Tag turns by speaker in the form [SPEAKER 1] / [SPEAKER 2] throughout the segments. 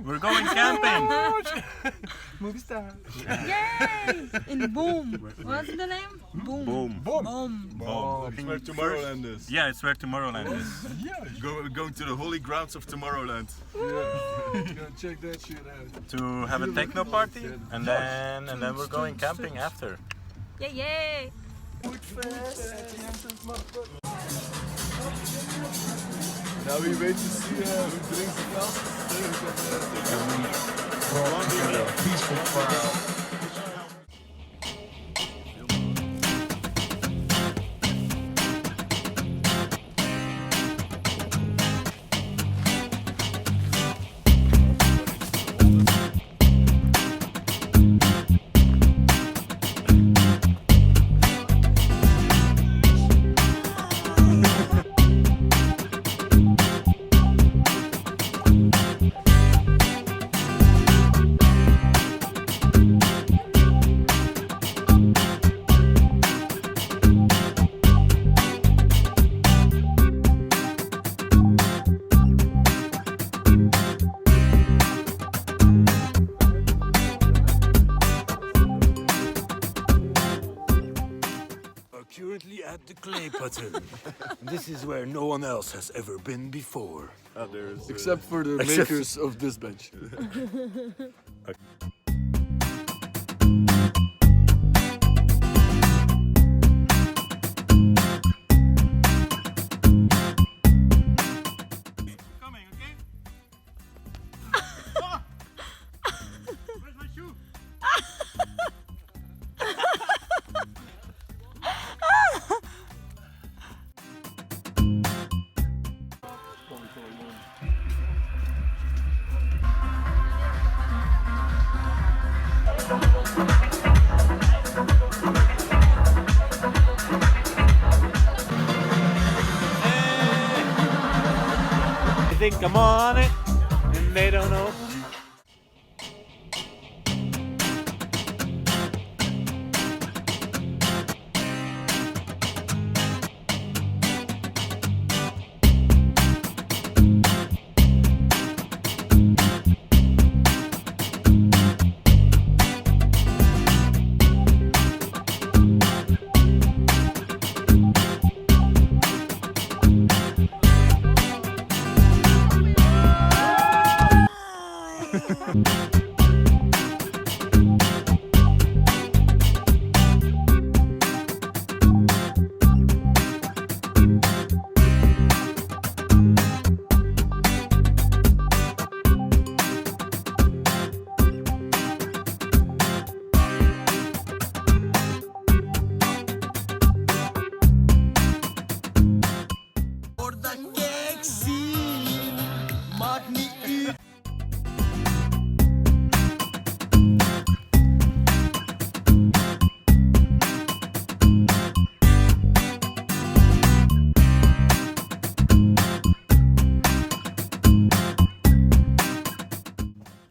[SPEAKER 1] We're going camping.
[SPEAKER 2] Movie star.
[SPEAKER 3] Yay! In Boom. What's the name? Boom.
[SPEAKER 1] Boom.
[SPEAKER 3] Boom.
[SPEAKER 2] That's where Tomorrowland is.
[SPEAKER 1] Yeah, it's where Tomorrowland is.
[SPEAKER 2] Yeah.
[SPEAKER 4] Going to the holy grounds of Tomorrowland.
[SPEAKER 2] Go check that shit out.
[SPEAKER 1] To have a techno party, and then we're going camping after.
[SPEAKER 3] Yay, yay!
[SPEAKER 2] Nou, wie weet te zien hoe drinkt het wel. Peaceful crowd.
[SPEAKER 5] Currently at the clay putter. This is where no one else has ever been before.
[SPEAKER 2] Except for the makers of this bench.
[SPEAKER 1] Coming, okay? Where's my shoe?
[SPEAKER 5] I think I'm on it, and they don't know.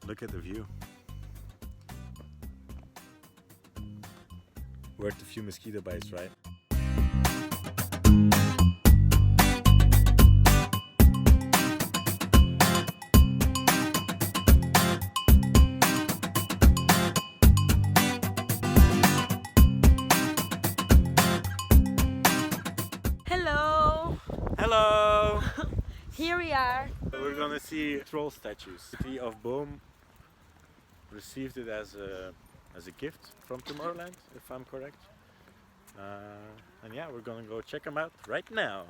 [SPEAKER 1] Look at the view. Worth a few mosquito bites, right?
[SPEAKER 3] Hello.
[SPEAKER 1] Hello!
[SPEAKER 3] Here we are.
[SPEAKER 1] We're gonna see troll statues. The city of Boom received it as a gift from Tomorrowland, if I'm correct. And yeah, we're gonna go check them out right now.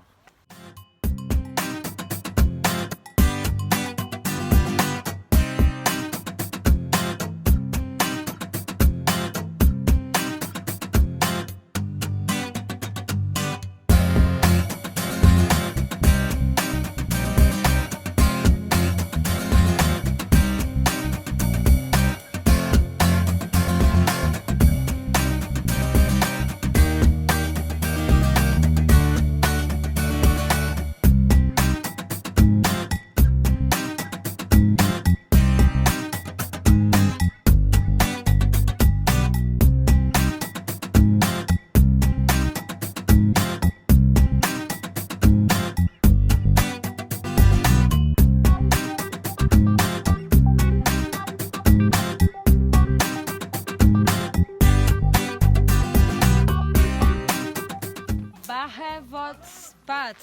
[SPEAKER 3] that?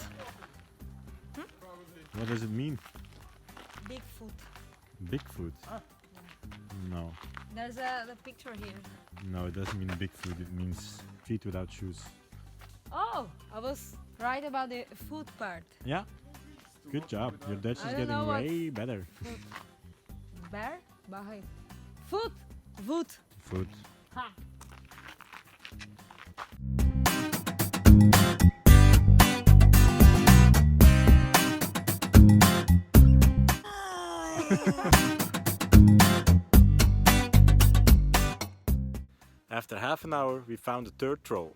[SPEAKER 1] What does it mean?
[SPEAKER 3] Bigfoot.
[SPEAKER 1] Bigfoot? No.
[SPEAKER 3] There's the picture here.
[SPEAKER 1] No, it doesn't mean Bigfoot. It means feet without shoes.
[SPEAKER 3] Oh, I was right about the foot part.
[SPEAKER 1] Yeah. Good job. Your Dutch
[SPEAKER 3] I
[SPEAKER 1] is
[SPEAKER 3] don't know
[SPEAKER 1] getting way better.
[SPEAKER 3] Bear? Bahay. Foot. Voet.
[SPEAKER 1] Foot.
[SPEAKER 3] Ha.
[SPEAKER 1] After half an hour, we found the third troll.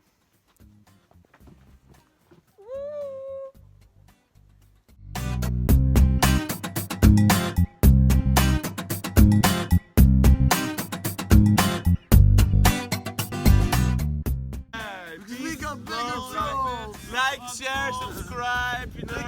[SPEAKER 4] We got bigger trolls. Like, share, subscribe, you know.